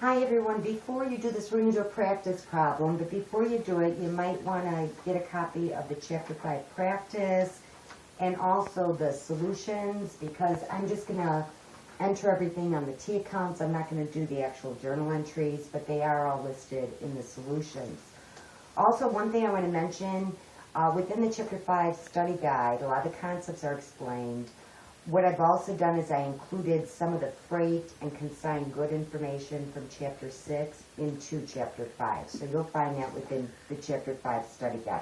Hi everyone, before you do this, we're going to do a practice problem, but before you do it, you might want to get a copy of the Chapter 5 practice and also the solutions, because I'm just going to enter everything on the T accounts. I'm not going to do the actual journal entries, but they are all listed in the solutions. Also, one thing I want to mention, within the Chapter 5 study guide, a lot of the concepts are explained. What I've also done is I included some of the freight and consigned good information from Chapter 6 into Chapter 5. So you'll find that within the Chapter 5 study guide.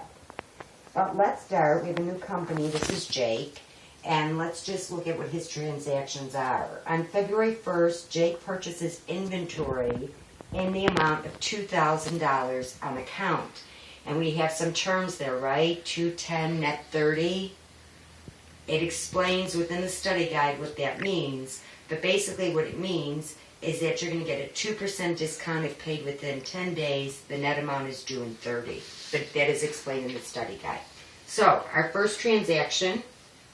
But let's start. We have a new company. This is Jake. And let's just look at what his transactions are. On February 1st, Jake purchases inventory in the amount of $2,000 on account. And we have some terms there, right? 210 net 30. It explains within the study guide what that means, but basically what it means is that you're going to get a 2% discount if paid within 10 days. The net amount is due in 30, but that is explained in the study guide. So our first transaction,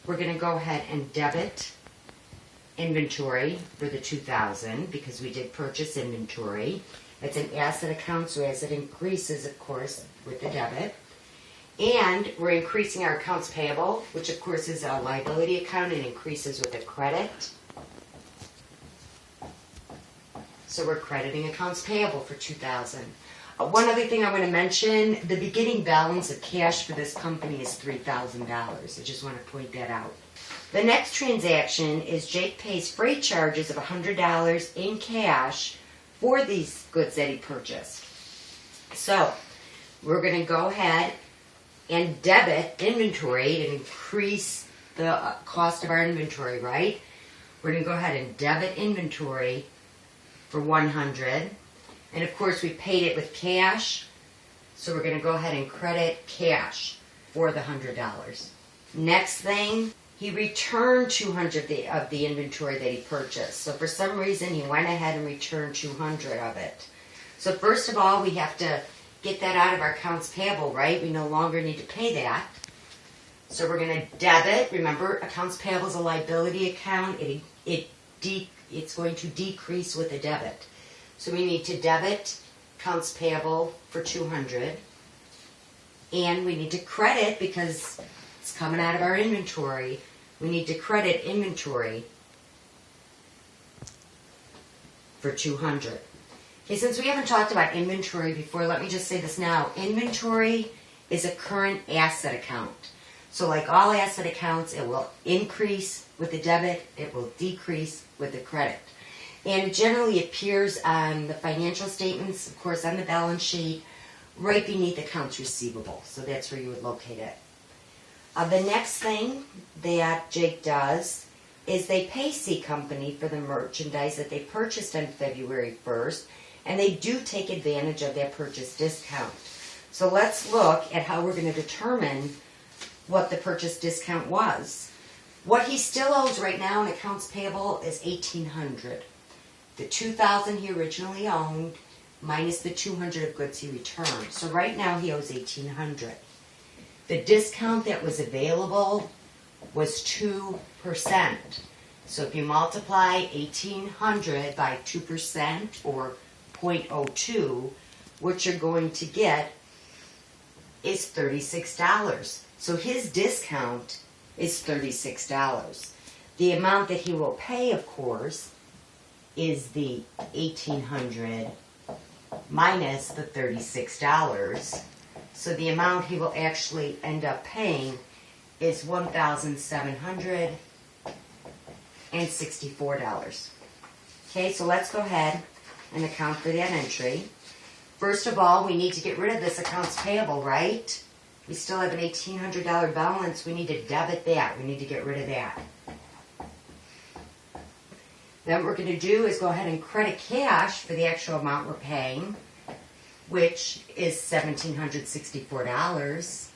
we're going to go ahead and debit inventory for the $2,000 because we did purchase inventory. It's an asset account, so as it increases, of course, with the debit. And we're increasing our accounts payable, which of course is a liability account and increases with a credit. So we're crediting accounts payable for $2,000. One other thing I want to mention, the beginning balance of cash for this company is $3,000. I just want to point that out. The next transaction is Jake pays freight charges of $100 in cash for these goods that he purchased. So we're going to go ahead and debit inventory and increase the cost of our inventory, right? We're going to go ahead and debit inventory for $100. And of course we paid it with cash, so we're going to go ahead and credit cash for the $100. Next thing, he returned $200 of the inventory that he purchased. So for some reason he went ahead and returned $200 of it. So first of all, we have to get that out of our accounts payable, right? We no longer need to pay that. So we're going to debit. Remember, accounts payable is a liability account. It's going to decrease with a debit. So we need to debit accounts payable for $200. And we need to credit, because it's coming out of our inventory, we need to credit inventory for $200. Okay, since we haven't talked about inventory before, let me just say this now. Inventory is a current asset account. So like all asset accounts, it will increase with the debit, it will decrease with the credit. And it generally appears on the financial statements, of course on the balance sheet, right beneath accounts receivable. So that's where you would locate it. The next thing that Jake does is they pay C Company for the merchandise that they purchased on February 1st. And they do take advantage of that purchase discount. So let's look at how we're going to determine what the purchase discount was. What he still owes right now in accounts payable is $1,800. The $2,000 he originally owned minus the $200 of goods he returned. So right now he owes $1,800. The discount that was available was 2%. So if you multiply $1,800 by 2% or 0.02, what you're going to get is $36. So his discount is $36. The amount that he will pay, of course, is the $1,800 minus the $36. So the amount he will actually end up paying is $1,764. Okay, so let's go ahead and account for that entry. First of all, we need to get rid of this accounts payable, right? We still have an $1,800 balance. We need to debit that. We need to get rid of that. Then what we're going to do is go ahead and credit cash for the actual amount we're paying, which is $1,764.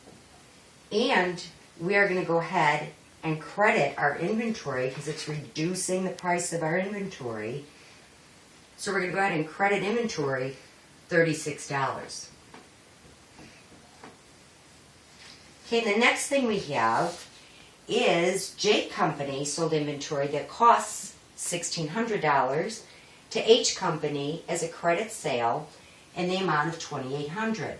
And we are going to go ahead and credit our inventory because it's reducing the price of our inventory. So we're going to go ahead and credit inventory $36. Okay, the next thing we have is Jake Company sold inventory that costs $1,600 to H Company as a credit sale in the amount of $2,800.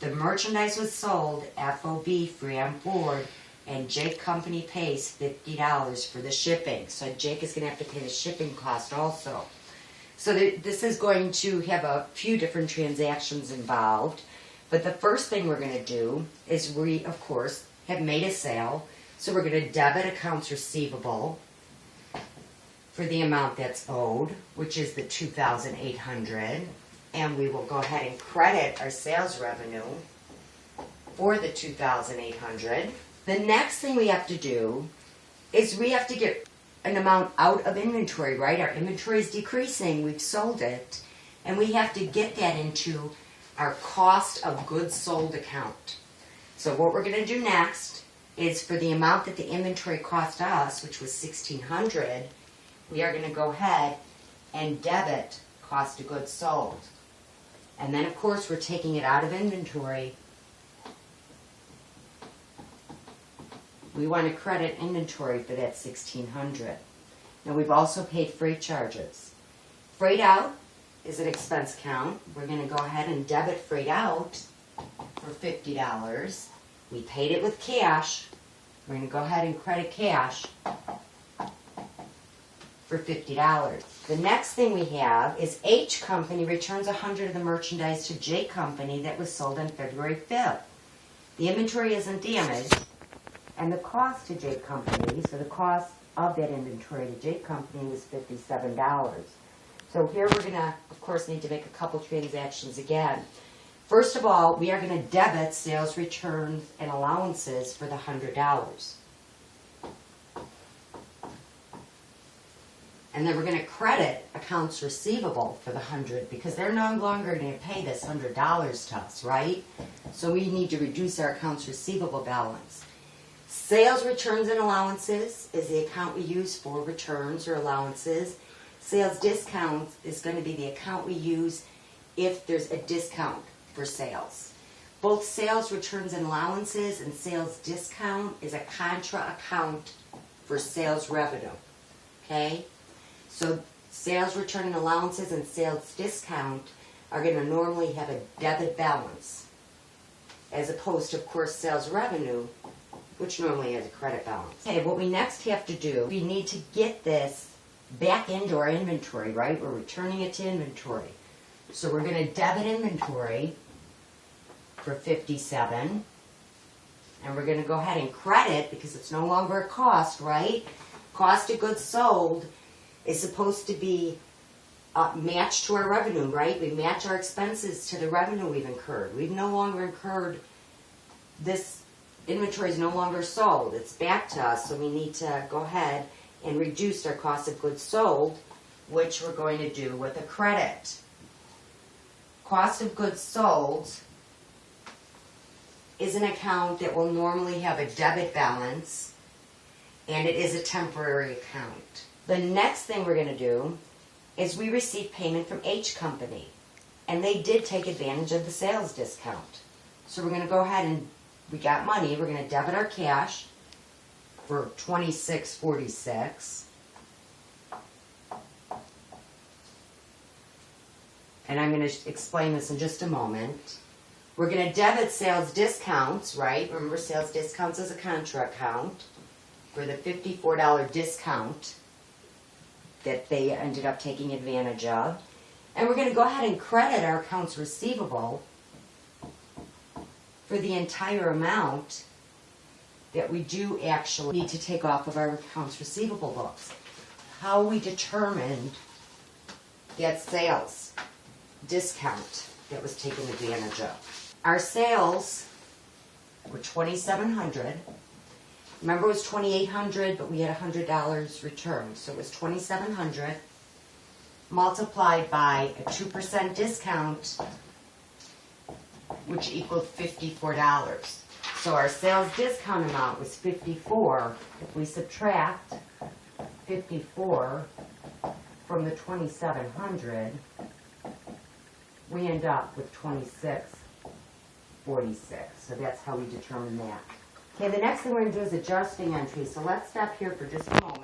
The merchandise was sold FOB, free on board, and Jake Company pays $50 for the shipping. So Jake is going to have to pay the shipping cost also. So this is going to have a few different transactions involved. But the first thing we're going to do is we, of course, have made a sale. So we're going to debit accounts receivable for the amount that's owed, which is the $2,800. And we will go ahead and credit our sales revenue for the $2,800. The next thing we have to do is we have to get an amount out of inventory, right? Our inventory is decreasing, we've sold it, and we have to get that into our cost of goods sold account. So what we're going to do next is for the amount that the inventory cost us, which was $1,600, we are going to go ahead and debit cost of goods sold. And then, of course, we're taking it out of inventory. We want to credit inventory for that $1,600. Now, we've also paid freight charges. Freight out is an expense account. We're going to go ahead and debit freight out for $50. We paid it with cash. We're going to go ahead and credit cash for $50. The next thing we have is H Company returns 100 of the merchandise to J Company that was sold on February 5th. The inventory isn't damaged, and the cost to J Company, so the cost of that inventory to J Company was $57. So here we're going to, of course, need to make a couple transactions again. First of all, we are going to debit sales returns and allowances for the $100. And then we're going to credit accounts receivable for the $100 because they're no longer going to pay this $100 to us, right? So we need to reduce our accounts receivable balance. Sales returns and allowances is the account we use for returns or allowances. Sales discounts is going to be the account we use if there's a discount for sales. Both sales returns and allowances and sales discount is a contra account for sales revenue. Okay? So sales return and allowances and sales discount are going to normally have a debit balance, as opposed to, of course, sales revenue, which normally has a credit balance. Okay, what we next have to do, we need to get this back into our inventory, right? We're returning it to inventory. So we're going to debit inventory for $57, and we're going to go ahead and credit because it's no longer a cost, right? Cost of goods sold is supposed to be matched to our revenue, right? We match our expenses to the revenue we've incurred. We've no longer incurred, this inventory is no longer sold. It's back to us, so we need to go ahead and reduce our cost of goods sold, which we're going to do with a credit. Cost of goods sold is an account that will normally have a debit balance, and it is a temporary account. The next thing we're going to do is we receive payment from H Company, and they did take advantage of the sales discount. So we're going to go ahead and, we got money, we're going to debit our cash for $26.46. And I'm going to explain this in just a moment. We're going to debit sales discounts, right? Remember, sales discounts is a contra account for the $54 discount that they ended up taking advantage of. And we're going to go ahead and credit our accounts receivable for the entire amount that we do actually need to take off of our accounts receivable books. How we determined that sales discount that was taken advantage of. Our sales were $2,700. Remember, it was $2,800, but we had $100 returned. So it was $2,700 multiplied by a 2% discount, which equaled $54. So our sales discount amount was $54. If we subtract $54 from the $2,700, we end up with $26.46. So that's how we determine that. Okay, the next thing we're going to do is adjusting entries. So let's stop here for just a moment.